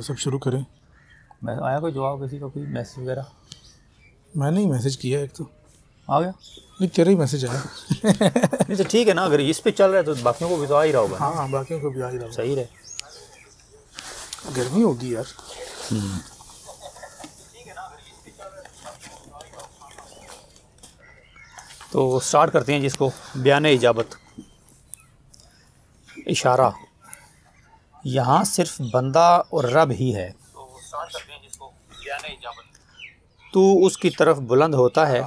सब शुरू करें। मैं आया कोई जवाब किसी का, कोई मैसेज वगैरह? मैंने ही मैसेज किया एक तो आ गया। नहीं, तेरा ही मैसेज आया। नहीं तो ठीक है ना, अगर इस पे चल रहा है तो बाकियों को भी तो आ ही रहा होगा। हाँ, बाकियों को भी आ ही रहा होगा। सही रहे। गर्मी होगी यार। तो स्टार्ट करते हैं जिसको बयान इजाबत। इशारा, यहाँ सिर्फ बंदा और रब ही है। तो स्टार्ट करते हैं जिसको बयान इजाबत। तू उसकी तरफ बुलंद होता है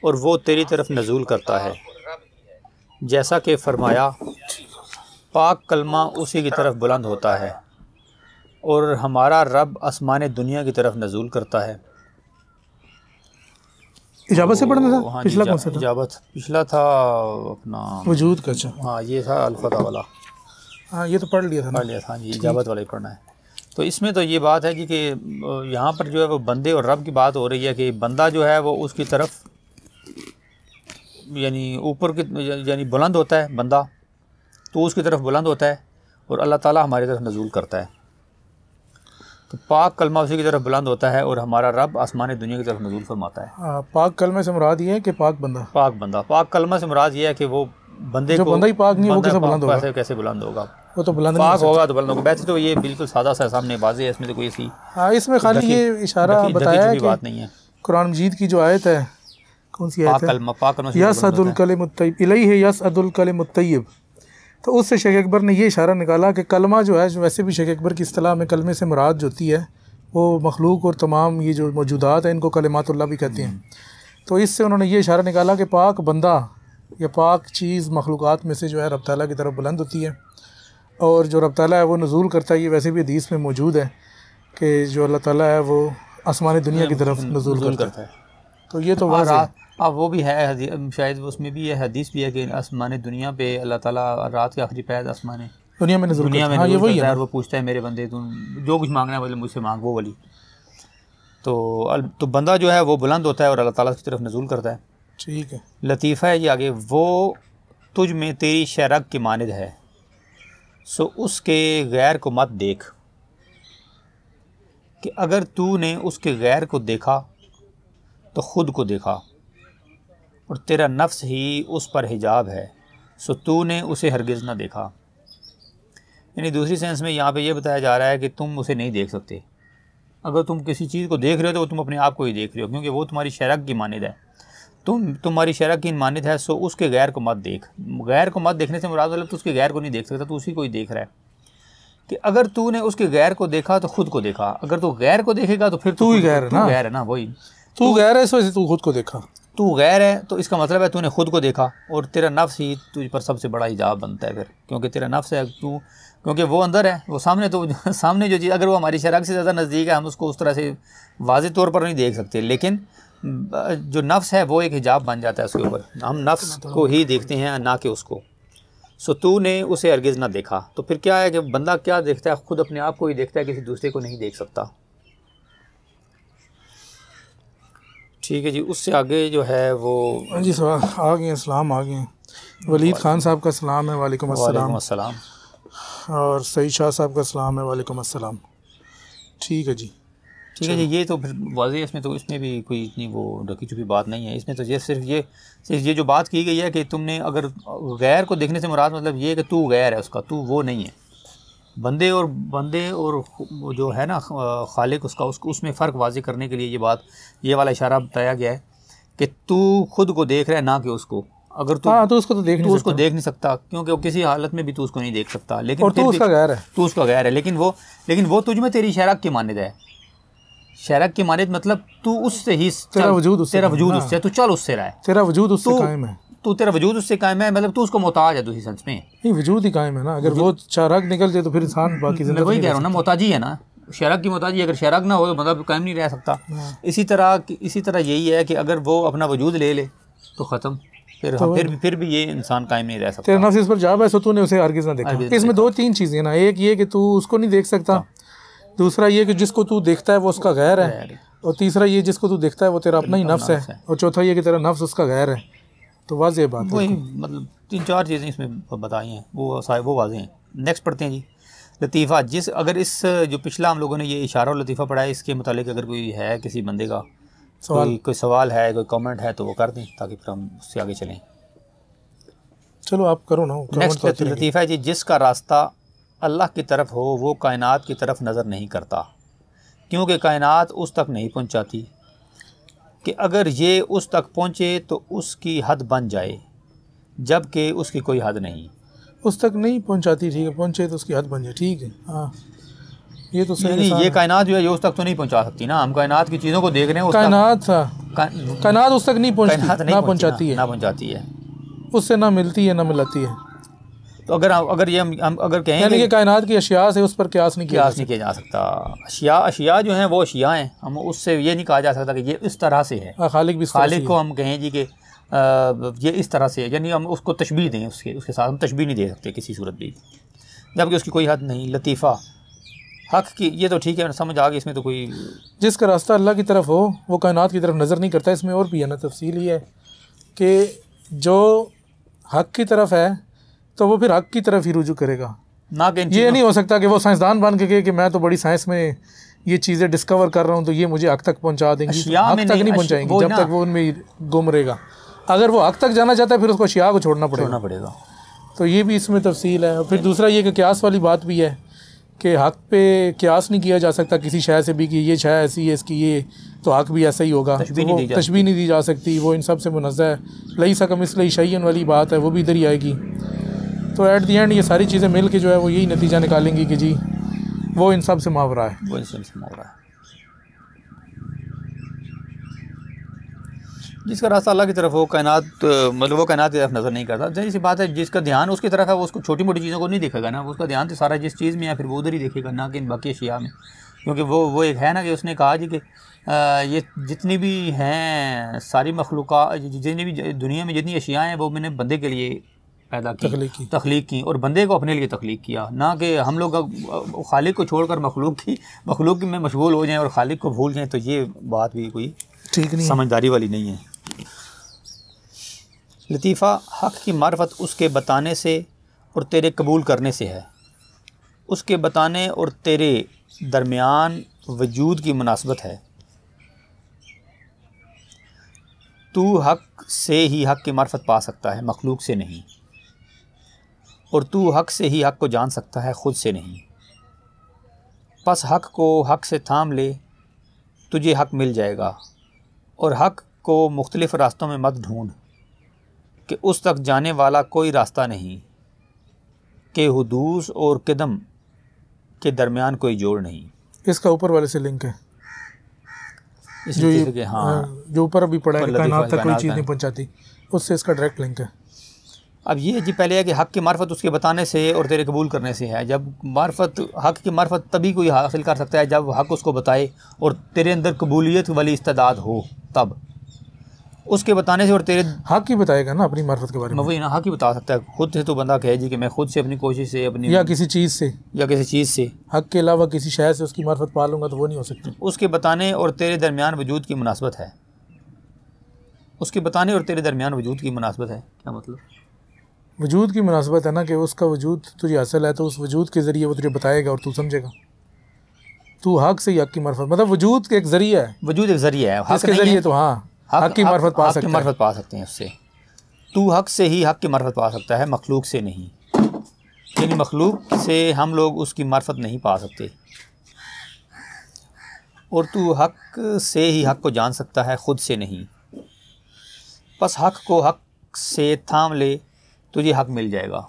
और वो तेरी तरफ नज़ूल करता है, जैसा कि फरमाया पाक कलमा उसी की तरफ बुलंद होता है और हमारा रब आसमान दुनिया की तरफ नज़ूल करता है। इजाबत से पढ़ना था। हाँ, पिछला कौन सा था? इजाबत पिछला था अपना वजूद का। अच्छा, हाँ ये था अल्फता वाला। हाँ ये तो पढ़ लिया था ना। पढ़ लिया था जी, इजाबत वाला ही पढ़ना है। तो इसमें तो ये बात है जी कि यहाँ पर जो है वो बंदे और रब की बात हो रही है कि बंदा जो है वो उसकी तरफ यानी ऊपर की यानी बुलंद होता है, बंदा तो उसकी तरफ बुलंद होता है और अल्लाह ताला हमारी तरफ नज़ूल करता है। तो पाक कलमा उसी की तरफ बुलंद होता है और हमारा रब आसमान दुनिया की तरफ नज़ूल फरमाता है। पाक कलमे से मुराद ये है कि पाक बंदा। पाक बंदा, पाक कलमा से मुराद ये है कि वो बंदे जो को, बंदा ही पाक नहीं है वो कैसे बुलंद होगा? कैसे बुलंद होगा? वो तो बुलंद पाक होगा तो बुलंद होगा। वैसे तो ये बिल्कुल सादा सा सामने बाजी है, इसमें तो कोई ऐसी हाँ इसमें खाली ये इशारा बताया है कि बात नहीं है। कुरान मजीद की जो आयत है, कौन सी आयत है? यसअदुल कलिमुत तय्यब इलैहि यसअदुल कलिमुत तय्यब। तो उससे शेख अकबर ने ये इशारा निकाला कि कलमा जो है, जो वैसे भी शेख अकबर की इस्तिलाह में कलमे से मुराद जो होती है वो मखलूक और तमाम ये जो मौजूदात हैं इनको कलिमातुल्लाह भी कहते हैं। तो इससे उन्होंने ये इशारा निकाला कि पाक बंदा या पाक चीज़ मखलूक़ात में से जो है रब ताला की तरफ बुलंद होती है और जो रब ताला है वो नज़ूल करता है। ये वैसे भी हदीस में मौजूद है कि जो अल्लाह ताला है वो आसमान दुनिया की तरफ नज़ूल करता है। तो ये तो अब वो भी है, शायद उसमें भी ये हदीस भी है कि आसमान दुनिया पे अल्लाह ताला रात के आखिरी पहर आसमान दुनिया में नज़ूल करता है। हाँ, ये वही है। और वो पूछता है मेरे बंदे तुम जो कुछ मांगना है मतलब मुझसे मांग, वो वाली। तो बंदा जो है वो बुलंद होता है और अल्लाह ताला की तरफ नज़ूल करता है। ठीक है। लतीफ़ा है ये आगे, वो तुझ में तेरी शरक की मानिद है, सो उसके गैर को मत देख, कि अगर तूने उसके गैर को देखा तो ख़ुद को देखा और तेरा नफ्स ही उस पर हिजाब है, सो तूने उसे हरगिज़ ना देखा। यानी दूसरी सेंस में यहाँ पे ये बताया जा रहा है कि तुम उसे नहीं देख सकते। अगर तुम किसी चीज़ को देख रहे हो तो तुम अपने आप को ही देख रहे हो, क्योंकि वो तुम्हारी शरक की मानिद है। तुम्हारी शरक की मानिद है, सो उसके गैर को मत देख। गैर को मत देखने से मुराद मतलब तो उसके गैर को नहीं देख सकता, तो उसी को ही देख रहा है। कि अगर तूने उसके गैर को देखा तो खुद को देखा। अगर तू गैर को देखेगा तो फिर तू ही गैर है ना। वही तू गैर है, इस वजह से तू खुद को देखा। तू गैर है तो इसका मतलब है तूने खुद को देखा और तेरा नफ्स ही तुझ पर सबसे बड़ा हिजाब बनता है फिर, क्योंकि तेरा नफ्स है तू, क्योंकि वो अंदर है, वो सामने। तो सामने जो चीज़ अगर वो हमारी शरक से ज़्यादा नज़दीक है हम उसको उस तरह से वाज़ेह तौर पर नहीं देख सकते, लेकिन जो नफ्स है वो एक हिजाब बन जाता है उसके ऊपर। हम नफ्स को ही देखते हैं ना कि उसको। सो तूने उसे हरगिज़ ना देखा। तो फिर क्या है कि बंदा क्या देखता है? खुद अपने आप को ही देखता है, किसी दूसरे को नहीं देख सकता। ठीक है जी। उससे आगे जो है वो जी सवाल आ गए, सलाम आ गए। वलीद खान साहब का सलाम है, वालेकुम अस्सलाम। और सईद शाह साहब का सलाम है, वालेकुम अस्सलाम। ठीक है जी, ठीक है जी। ये तो फिर वाज़ेह, इसमें तो इसमें भी कोई इतनी वो ढकी छुपी बात नहीं है। इसमें तो ये सिर्फ ये जो बात की गई है कि तुमने अगर गैर को देखने से मुराद मतलब ये है कि तू गैर है उसका, तू वो नहीं है। बंदे और जो है ना खालिक उसका, उसमें फ़र्क वाज़ेह करने के लिए ये वाला इशारा बताया गया है कि तू खुद को देख रहा है ना कि उसको। अगर तो उसको तो देख नहीं सकता, क्योंकि वो किसी हालत में भी तू उसको नहीं देख सकता। लेकिन और तू उसका गैर है, लेकिन वो तुझ में तेरी शरक की मानिद है। शरक की मानिद मतलब तू उससे ही, तेरा वजूद उससे, तू चल उससे रहा है, तेरा वजूद उससे कायम है। तेरा वजूद उससे कायम है, मतलब तू उसको मोहताज है दूसरी सेंस में। नहीं, वजूद ही कायम है ना। अगर वो शरक निकल जाए तो फिर इंसान बाकी जिंदगी, मैं वही कह रहा हूँ ना, मोहताजी है ना, शरक की मोहताजी। अगर शरक ना हो तो मतलब कायम नहीं रह सकता। इसी तरह यही है कि अगर वो अपना वजूद ले ले तो ख़त्म, फिर भी ये इंसान कायम नहीं रह सकता। तेरा नफ्स इस पर जाब है, सो तूने उसे हरगिज़ ना देखा। इसमें 2-3 चीज़ें ना, एक ये कि तू उसको नहीं देख सकता, दूसरा ये कि जिसको तू देखता है वो उसका गैर है, और तीसरा ये जिसको तू देखता है वो तेरा अपना ही नफ्स है, और चौथा ये कि तेरा नफ्स उसका गैर है। तो वाज़ेह बात है। वही मतलब 3-4 चीज़ें इसमें बताई हैं, वो वाज़ेह हैं। नेक्स्ट पढ़ते हैं जी। लतीफ़ा जिस अगर इस जो पिछला हम लोगों ने ये इशारा और लतीफ़ा पढ़ा है, इसके मुतालिक अगर कोई है किसी बंदे का कोई सवाल है, कोई कमेंट है तो वो कर दें ताकि फिर हम उससे आगे चलें। चलो आप करो ना। नेक्स्ट लतीफ़ा है जी, जिसका रास्ता अल्लाह की तरफ हो वो कायनात की तरफ नज़र नहीं करता, क्योंकि कायनात उस तक नहीं पहुंचाती कि अगर ये उस तक पहुंचे तो उसकी हद बन जाए, जबकि उसकी कोई हद नहीं। उस तक नहीं पहुंचाती, ठीक है, पहुंचे तो उसकी हद बन जाए, ठीक है। हाँ ये तो सही है। ये कायनात जो है ये उस तक तो नहीं पहुंचा सकती ना, हम कायनात की चीज़ों को देख रहे हैं। कायनात उस तक नहीं पहुंचाती है, उससे ना मिलती है ना मिलाती है। तो अगर ये हम अगर कहें यानी कि कायनात की अशिया से उस पर क्यास नहीं किया जा सकता। अशिया जो हैं वो अशिया हैं, हम उससे ये नहीं कहा जा सकता कि ये इस तरह से है। खालिक को हम कहें जी कि ये इस तरह से है, यानी हम उसको तशबीह दें, उसके साथ हम तशबीह नहीं दे सकते किसी सूरत भी, जबकि उसकी कोई हद नहीं। लतीफ़ा हक़ की, ये तो ठीक है, समझ आ गई, इसमें तो कोई। जिसका रास्ता अल्लाह की तरफ हो वो कायनात की तरफ नज़र नहीं करता। इसमें और भी है ना तफसील ये है कि जो हक़ की तरफ है तो वो फिर हक़ की तरफ ही रुजू करेगा ना, कि ये नहीं हो सकता कि वो साइंसदान बन के कहे कि मैं तो बड़ी साइंस में ये चीज़ें डिस्कवर कर रहा हूँ तो ये मुझे हक़ तक पहुँचा देंगी। हक़ तक नहीं पहुँचाएंगी जब तक वो उनमें गुम रहेगा। अगर वो हक़ तक जाना चाहता है फिर उसको अशिया को छोड़ना पड़ेगा। तो ये भी इसमें तफसील है। फिर दूसरा ये कि क्यास वाली बात भी है कि हक़ पे क्यास नहीं किया जा सकता किसी शय से भी कि ये शय ऐसी है इसकी ये तो हक़ भी ऐसा ही होगा, तशबीह नहीं दी जा सकती। वो इन सब से मुनज़्ज़ह है। लईसा कमिस्लिही शैअन वाली बात है वो भी इधर ही आएगी। तो एट दी एंड ये सारी चीज़ें मिल के जो है वो यही नतीजा निकालेंगी कि जी वो इन सब से मावरा है। जिसका रास्ता अल्लाह की तरफ हो, कायनात मतलब वो कायनात की तरफ नज़र नहीं करता। जैसी सी बात है, जिसका ध्यान उसकी तरफ है वो उसको छोटी मोटी चीज़ों को नहीं देखेगा ना, उसका ध्यान तो सारा जिस चीज़ में है फिर वो उधर ही देखेगा, ना कि बाकी अशिया में। क्योंकि वो एक है ना कि उसने कहा जी कि ये जितनी भी हैं सारी मखलूक़ात, जितनी भी दुनिया में जितनी अशिया हैं वो मैंने बंदे के लिए पैदा की, तख्लीक की और बंदे को अपने लिए तख्लीक किया, ना कि हम लोग खालिक को छोड़कर मखलूक में मशगूल हो जाएं और खालिक को भूल जाएं। तो ये बात भी कोई ठीक नहीं, समझदारी वाली नहीं है। लतीफ़ा हक़ की मार्फत उसके बताने से और तेरे कबूल करने से है। उसके बताने और तेरे दरमियान वजूद की मुनासबत है। तू हक़ से ही हक़ की मार्फत पा सकता है, मखलूक से नहीं। और तू हक़ से ही हक़ को जान सकता है, ख़ुद से नहीं। बस हक़ को हक़ से थाम ले, तुझे हक़ मिल जाएगा। और हक़ को मुख्तलिफ़ रास्तों में मत ढूंढ कि उस तक जाने वाला कोई रास्ता नहीं, कि हुदूस और कदम के दरमियान कोई जोड़ नहीं। इसका ऊपर वाले से लिंक है जो ऊपर अभी पढ़ा है, कायनात तक कोई चीज़ नहीं पहुंचाती, उससे इसका डायरेक्ट लिंक है। अब ये जी पहले है कि हक़ की मार्फत उसके बताने से और तेरे कबूल करने से है। जब मार्फत हक़ की मार्फत तभी कोई हासिल कर सकता है जब हक़ उसको बताए और तेरे अंदर कबूलियत वाली इस्तेदाद हो, तब उसके बताने से और तेरे हक़ ही बताएगा ना अपनी मार्फत के बारे में। वही ना, हक़ ही बता सकता है। खुद से तो बंदा कहे जी कि मैं खुद से अपनी कोशिश से अपनी या किसी चीज़ से हक़ के अलावा किसी शय से उसकी मार्फत पा लूँगा तो वो नहीं हो सकती। उसके बताने और तेरे दरमियान वजूद की मुनासबत है। उसके बताने और तेरे दरमियान वजूद की मुनासबत है, क्या मतलब? वजूद की मुनासबत है ना कि उसका वजूद तुझे हासिल है तो उस वजूद के ज़रिए वो तुझे बताएगा और तू समझेगा। तू हक़ से ही हक़ की मार्फत, मतलब वजूद के एक ज़रिया है, वजूद एक ज़रिया है, इसके ज़रिए तो हाँ हक़ की मार्फत पा सकते हैं उससे। तू हक़ से ही हक़ की मार्फत पा सकता है, मखलूक से नहीं। यानी मखलूक से हम लोग उसकी मार्फत नहीं पा सकते। और तू हक़ से ही हक़ को जान सकता है, ख़ुद से नहीं। बस हक़ को हक़ से थाम ले, तुझे हक़ मिल जाएगा।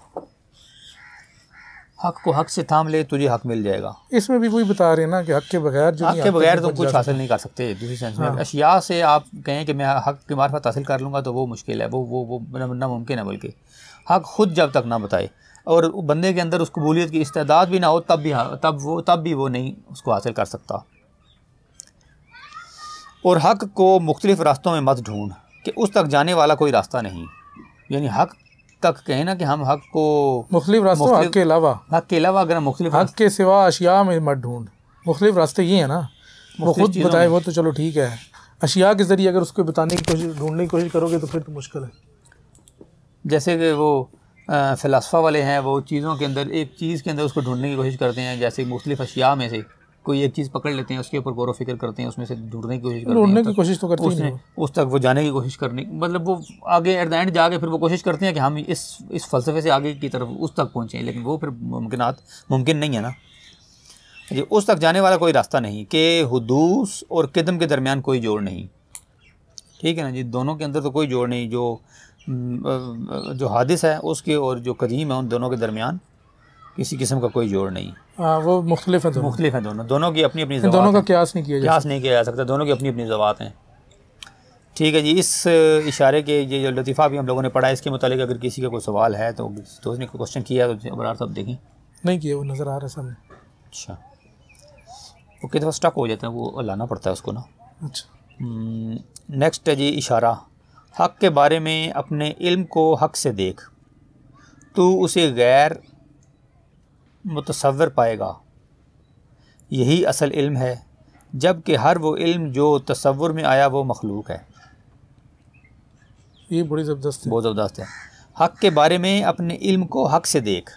हक़ को हक़ से थाम ले, तुझे हक़ मिल जाएगा। इसमें भी वही बता रहे हैं ना कि हक़ के बगैर तुम कुछ हासिल नहीं कर सकते। दूसरी सेंस में अशिया से आप कहें कि मैं हक़ की मार्फत हासिल कर लूँगा तो वो मुश्किल है, वो नामुमकिन है। बल्कि हक़ खुद जब तक ना बताए और बंदे के अंदर उस कबूलियत की इस्तेदाद भी ना हो तब भी वो नहीं उसको हासिल कर सकता। और हक़ को मुख्तलिफ़ रास्तों में मत ढूंढ कि उस तक जाने वाला कोई रास्ता नहीं। यानी हक़ तक कहें ना कि हम हक़ को मुख्तलिफ रास्तों, हक़ के अलावा अगर मुख्तलिफ हक़ के सिवा अशिया में मत ढूंढ। मुख्तलिफ रास्ते ये हैं ना, वो खुद बताए वो तो चलो ठीक है। अशिया के ज़रिए अगर उसको बताने की कोशिश, ढूंढने की कोशिश करोगे तो फिर तो मुश्किल है। जैसे कि वो फ़िलासफ़ा वाले हैं वो चीज़ों के अंदर एक चीज़ के अंदर उसको ढूंढने की कोशिश करते हैं, जैसे मुख्तलिफ़ अशिया में से कोई एक चीज़ पकड़ लेते हैं, उसके ऊपर गौर व फिक्र करते हैं, उसमें से ढूंढने की कोशिश करते हैं, ढूंढने की कोशिश तो करते हैं, उस तक वो जाने की कोशिश करने, मतलब वो आगे एट द एंड जाके फिर वो कोशिश करते हैं कि हम इस फ़लसफ़े से आगे की तरफ उस तक पहुँचें, लेकिन वो फिर मुमकिन नहीं है ना जी। उस तक जाने वाला कोई रास्ता नहीं कि हुदूस और किदम के दरमियान कोई जोड़ नहीं, ठीक है ना जी। दोनों के अंदर तो कोई जोड़ नहीं, जो हादिस है उसके और जो कदीम है उन दोनों के दरमियान किसी किस्म का कोई जोड़ नहीं। वो मुख्तलिफ है, मुख्तलिफ हैं दोनों की अपनी अपनी दोनों का क्यास नहीं किया जा सकता, दोनों की अपनी अपनी ज़बात हैं, ठीक है जी। इस इशारे के ये जो लतीफ़ा भी हम लोगों ने पढ़ा, इसके मुतालिक अगर किसी का कोई सवाल है तो दोस्त ने कोई क्वेश्चन किया तो अबरार साहब देखें। नहीं किया, वो नज़र आ रहा है सामने। अच्छा, वो कितने दफ़ा स्टक हो जाता है, वो लाना पड़ता है उसको ना। अच्छा, नेक्स्ट है जी इशारा। हक़ के बारे में अपने इल्म को हक़ से देख, तू उसे गैर मुतसव्विर पाएगा, यही असल इल्म है, जबकि हर वो इल्म जो तसव्वुर में आया वो मखलूक है। ये बड़ी ज़बरदस्त है, बहुत ज़बरदस्त है। हक़ के बारे में अपने इल्म को हक़ से देख,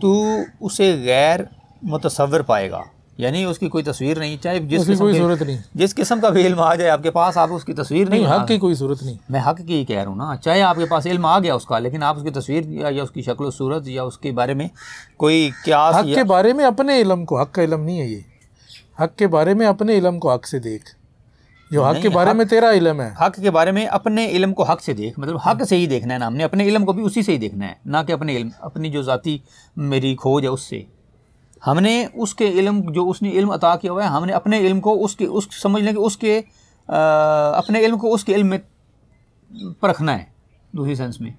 तू उसे गैर मुतसव्विर पाएगा, यानी उसकी कोई तस्वीर नहीं, चाहे जिस किस्म का भी इल्म आ जाए आपके पास, आप उसकी तस्वीर नहीं, हक़ की कोई सूरत नहीं। मैं हक़ की कह रहा हूँ ना, चाहे आपके पास इल्म आ गया उसका, लेकिन आप उसकी तस्वीर या उसकी शक्ल सूरत या उसके बारे में कोई क्यास, हक़ के बारे में अपने इल्म को, हक़ का इल्म नहीं है ये, हक़ के बारे में अपने इल्म को हक़ से देख, जो हक़ के बारे में तेरा इल्म है, हक़ के बारे में अपने इल्म को हक़ से देख, मतलब हक़ से ही देखना है ना, हमने अपने इल्म को भी उसी से ही देखना है, ना कि अपने इल्म, अपनी जो ज़ाती मेरी खोज है उससे। हमने उसके इल्म जो उसने इल्म अता किया हुआ है, हमने अपने इल्म को उस समझ लें कि उसके अपने इल्म को उसके इल्म में परखना है, दूसरी सेंस में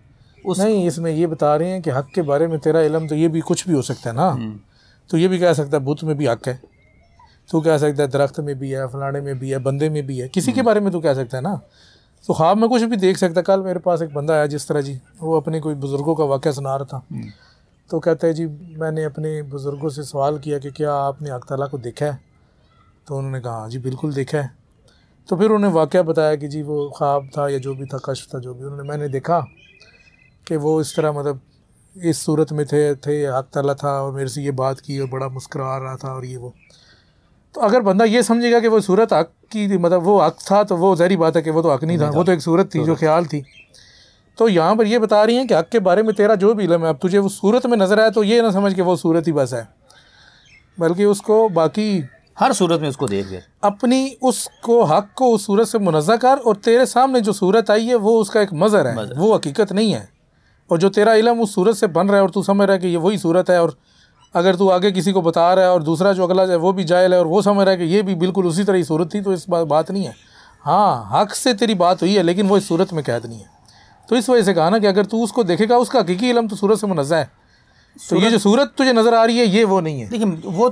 नहीं। इसमें ये बता रहे हैं कि हक़ के बारे में तेरा इल्म, तो ये भी कुछ भी हो सकता है ना। तो ये भी कह सकता है बुत में भी हक़ है, तू कह सकता है दरख्त में भी है, फलाने में भी है, बंदे में भी है, किसी के बारे में तू कह सकता है ना। तो ख्वाब में कुछ भी देख सकता है। कल मेरे पास एक बंदा आया जिस तरह जी, वो अपने कोई बुज़ुर्गों का वाक़या सुना रहा था, तो कहता है जी मैंने अपने बुज़ुर्गों से सवाल किया कि क्या आपने हक़ ताला को देखा है, तो उन्होंने कहा हाँ जी बिल्कुल देखा है। तो फिर उन्होंने वाक़या बताया कि जी वो ख्वाब था या जो भी था, कश्फ था, जो भी मैंने देखा कि वो इस तरह मतलब इस सूरत में थे हक़ ताला था और मेरे से ये बात की और बड़ा मुस्कुरा रहा था और ये वो। तो अगर बंदा ये समझेगा कि वो सूरत हक़ की, मतलब वो हक़ था, तो वो ज़ाहिर बात है कि वो तो हक़ नहीं था, वो तो एक सूरत थी जो ख्याल थी। तो यहाँ पर ये बता रही हैं कि हक़ के बारे में तेरा जो भी इल्म है, अब तुझे वो सूरत में नज़र आए तो ये ना समझ के वो सूरत ही बस है, बल्कि उसको बाकी हर सूरत में उसको देख, अपनी उसको हक़ को उस सूरत से मुनज़्ज़ह कर, और तेरे सामने जो सूरत आई है वो उसका एक मज़हर है, वो हकीकत नहीं है। और जो तेरा इल्म उस सूरत से बन रहा है और तू समझ रहा है कि ये वही सूरत है, और अगर तू आगे किसी को बता रहा है और दूसरा जो अगला है वो भी जाहिल है और वो समझ रहा है कि ये भी बिल्कुल उसी तरह ही सूरत थी, तो इस बात नहीं है। हाँ, हक़ से तेरी बात हुई है, लेकिन वो इस सूरत में कैद नहीं है। तो इस वजह से कहा ना कि अगर तू उसको देखेगा, उसका हकीकी इल्म तो सूरत से मुनज़्ज़ह है, तो ये जो सूरत तुझे नज़र आ रही है ये वो नहीं है। लेकिन वो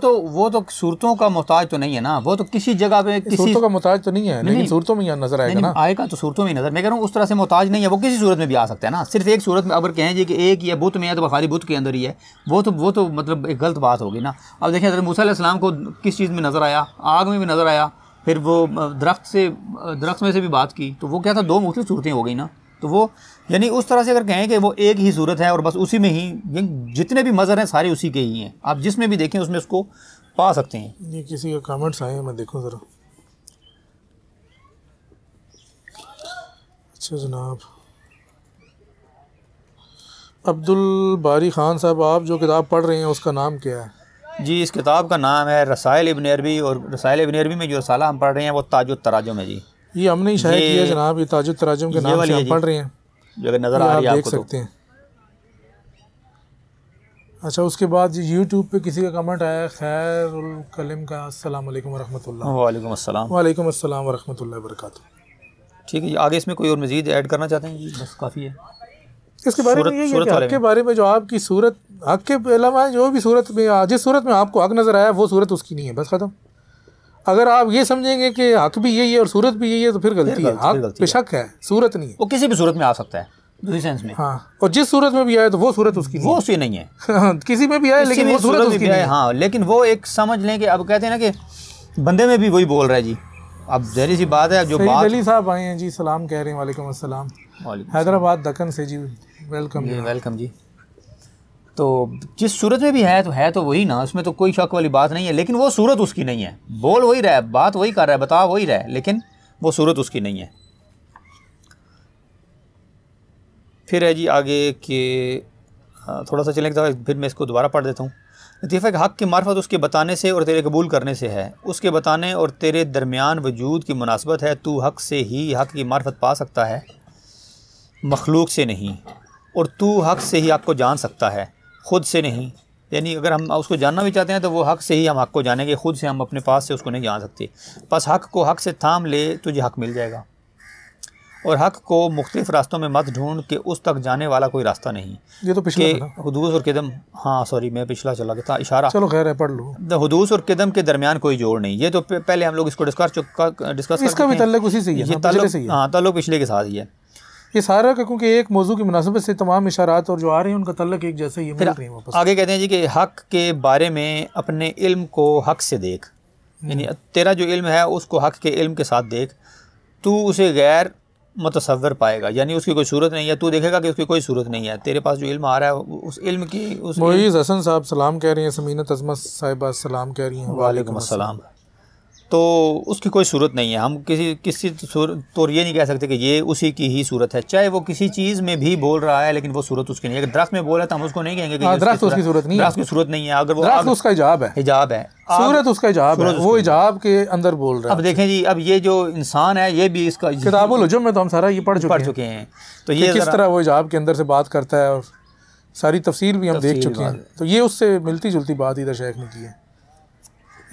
तो सूरतों का मोहताज तो नहीं है ना, वो तो किसी जगह पे किसी सूरतों का मोहताज तो नहीं है, लेकिन सूरतों में यहाँ नज़र आएगा ना, आएगा तो सूरतों में नज़र। मैं कह रहा हूँ उस तरह से मोहताज नहीं है, वो किसी सूरत में भी आ सकता है ना। सिर्फ एक सूरत में अगर कहें जी कि एक ही है, बुत में है, तो खाली बुत के अंदर ही है, वो तो मतलब एक गलत बात होगी ना। अब देखें हज़रत मूसा अलैहिस्सलाम को किस चीज़ में नज़र आया, आग में भी नज़र आया, फिर वो दरख्त में से भी बात की, तो वो क्या था, दो मुख्तलिफ सूरतें हो गई ना। तो वो यानी उस तरह से अगर कहें कि वो एक ही सूरत है और बस उसी में ही जितने भी मज़हर हैं सारे उसी के ही हैं, आप जिसमें भी देखें उसमें उसको पा सकते हैं। ये किसी का कमेंट्स आए हैं, मैं देखूं ज़रा। अच्छा जनाब, अब्दुल बारी ख़ान साहब, आप जो किताब पढ़ रहे हैं उसका नाम क्या है? जी, इस किताब का नाम है रसाइल इब्न अरबी, और रसाइल इब्न अरबी में जो रसाला हम पढ़ रहे हैं वो ताजुत तराजुम है जी। ये हमने ही शायद किया जनाब, ये ताजुत तराजुम के नाम से हम पढ़ रहे हैं, जो अगर नज़र आ रही है आप देख सकते हैं। अच्छा, उसके बाद जी यूट्यूब पे किसी का कमेंट आया खैरुल कलम का, अस्सलाम वालेकुम वरहमतुल्लाह। वालेकुम अस्सलाम। वालेकुम अस्सलाम वरहमतुल्लाह वबरकातुहू। ठीक है जी, आगे इसमें कोई और मज़ीद ऐड करना चाहते हैं जी? बस काफ़ी है इसके बारे में। यही है कि हक़ के बारे में जो आपकी सूरत, हक़ के अलावा जो भी सूरत में, जिस सूरत में आपको हक़ नज़र आया वो सूरत उसकी नहीं है, बस ख़त्म। अगर आप ये समझेंगे कि हक़ भी यही है और सूरत भी यही है तो फिर गलती है। हक़ बेशक है, सूरत नहीं है। वो किसी भी सूरत में आ सकता है दूसरी सेंस में। हाँ, और जिस सूरत में भी आए तो वो सूरत उसकी नहीं, वो उसकी नहीं है। किसी में भी आए लेकिन वो सूरत उसकी नहीं है। हाँ, लेकिन वो एक समझ लें कि अब कहते हैं ना कि बंदे में भी वही बोल रहा है जी, अब ज़ाहिर सी बात है जो सईद बात अली साहब आए हैं जी, सलाम कह रहे हैं। वालेकुम अस्सलाम, हैदराबाद दक्कन से जी, वेलकम जी, वेलकम जी। तो जिस सूरत में भी है तो वही ना, उसमें तो कोई शक वाली बात नहीं है, लेकिन वो सूरत उसकी नहीं है। बोल वही रहा है, बात वही कर रहा है, बता वही रहा है, लेकिन वो सूरत उसकी नहीं है। फिर है जी आगे कि थोड़ा सा चलें, फिर मैं इसको दोबारा पढ़ देता हूँ। लतीफ़ा के हक़ की मार्फत उसके बताने से और तेरे कबूल करने से है, उसके बताने और तेरे दरमियान वजूद की मुनासबत है। तू हक़ से ही हक़ की मार्फत पा सकता है, मखलूक से नहीं, और तू हक़ से ही हक़ को जान सकता है, ख़ुद से नहीं। यानी अगर हम उसको जानना भी चाहते हैं तो वो हक़ से ही हम हक़ को जानेंगे, ख़ुद से हम अपने पास से उसको नहीं जान सकते। बस हक़ को हक़ से थाम ले, तुझे हक़ मिल जाएगा। और हक़ को मुख्तलिफ़ रास्तों में मत ढूंढ के उस तक जाने वाला कोई रास्ता नहीं। ये तो पिछला था ना, हुदूस और किदम, हाँ सॉरी मैं पिछला चला गया था, इशारा, चलो खैर है, पढ़ लो। हुदूस और किदम के दरमियान कोई जोड़ नहीं। ये तो पहले हम लोग इसको डिस्कस इसका भी ताल्लुक उसी से ही है, हाँ ताल्लुक पिछले के साथ ही है ये सारा का, क्योंकि एक मौजू की मुनासबत से तमाम इशारात और जो आ रहे हैं उनका ताल्लुक एक जैसा ही है। आगे कहते हैं जी कि हक़ के बारे में अपने इल्म को हक़ से देख, यानी तेरा जो इल्म है उसको हक़ के इल्म के साथ देख, तू उसे गैर मुतसव्विर पाएगा, यानी उसकी कोई सूरत नहीं है, तू देखेगा कि उसकी कोई सूरत नहीं है। तेरे पास जो इल्म आ रहा है उस इल्म की, उस मोईज़ हसन साहब सलाम कह रही हैं, समीनत अज़मत साहिबा सलाम कह रही हैं, वालेकुम अस्सलाम। तो उसकी कोई सूरत नहीं है। हम किसी तो ये नहीं कह सकते कि ये उसी की ही सूरत है, चाहे वो किसी चीज़ में भी बोल रहा है लेकिन वो सूरत उसकी नहीं है। अगर दरख्त में बोला तो हम उसको नहीं कहेंगे कि दरख्त उसकी सूरत नहीं है, दरख्त की सूरत नहीं है। अगर वो दरख्त उसका हिजाब है, हिजाब है, सूरत उसका हिजाब है, वो हिजाब के अंदर बोल रहा है। अब देखें जी, अब ये जो इंसान है ये भी इसका किताबुल हुजुम में तो हम सारा ये पढ़ चुके हैं, तो ये किस तरह वो हिजाब के अंदर से बात करता है और सारी तफसील भी हम देख चुके हैं। तो ये उससे मिलती जुलती बात इधर शेख ने की है।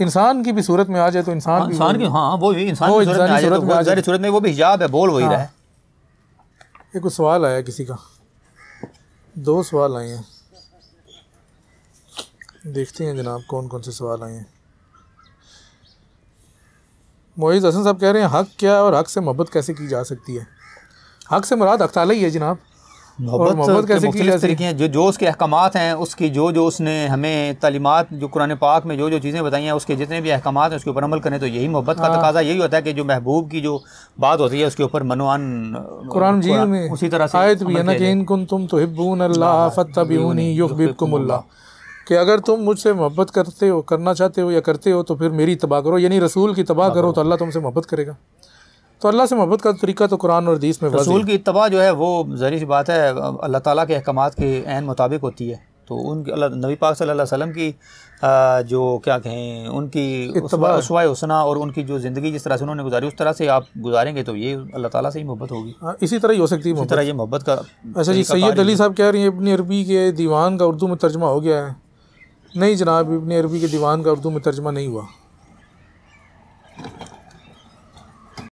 इंसान की भी सूरत में आ जाए तो इंसान की, हाँ वो भी इंसान की सूरत में वो भी हिजाब है, बोल वही रहा है। ये कुछ सवाल आया किसी का, 2 सवाल आए हैं, देखते हैं जनाब कौन कौन से सवाल आए हैं। मोईज़ हसन साहब कह रहे हैं हक़ क्या है और हक़ से मोहब्बत कैसे की जा सकती है। हक़ से मुराद हक़ ताला ही है जनाब, मोहब्बत कैसे की जा सकती है। जो उसके अहकामात हैं, उसकी जो उसने हमें तालीमात जो कुरान पाक में जो चीज़ें बताई हैं, उसके जितने भी अहकामात हैं उसके ऊपर अमल करें, तो यही मोहब्बत का तकाजा यही होता है कि जो महबूब की जो बात होती है उसके ऊपर मनवान कुरान मजीद में उसी तरह से आयत भी है ना कि इन कुंतुम तुहिब्बून अल्लाह फत्तबिऊनी युहब्बिबकुमुल्लाह, कि अगर तुम मुझसे मोहब्बत करते हो, करना चाहते हो या करते हो तो फिर मेरी तबाह करो, यानी रसूल की तबाह करो तो अल्लाह तुमसे मोहब्बत करेगा। तो अल्लाह से मोहब्बत का तरीका तो कुरान और हदीस में रसूल की इत्तबा जो है वो ज़ाहिर सी बात है अल्लाह ताला के अहकामात के ऐन मुताबिक होती है। तो उनकी नबी पाक सल्लल्लाहु अलैहि वसल्लम की जो क्या कहें उनकी उसवा हुस्ना और उनकी जो ज़िंदगी जिस तरह से उन्होंने गुजारी उस तरह से आप गुजारेंगे तो ये अल्लाह ताला से ही मोहब्बत होगी। इसी तरह ही हो सकती है, इसी तरह ये मोहब्बत का। अच्छा जी, सैयद अली साहब कह रही हैं इब्न अरबी के दीवान का उर्दू में तर्जमा हो गया है। नहीं जनाब, इब्न अरबी के दीवान का उर्दू में तर्जमा नहीं हुआ।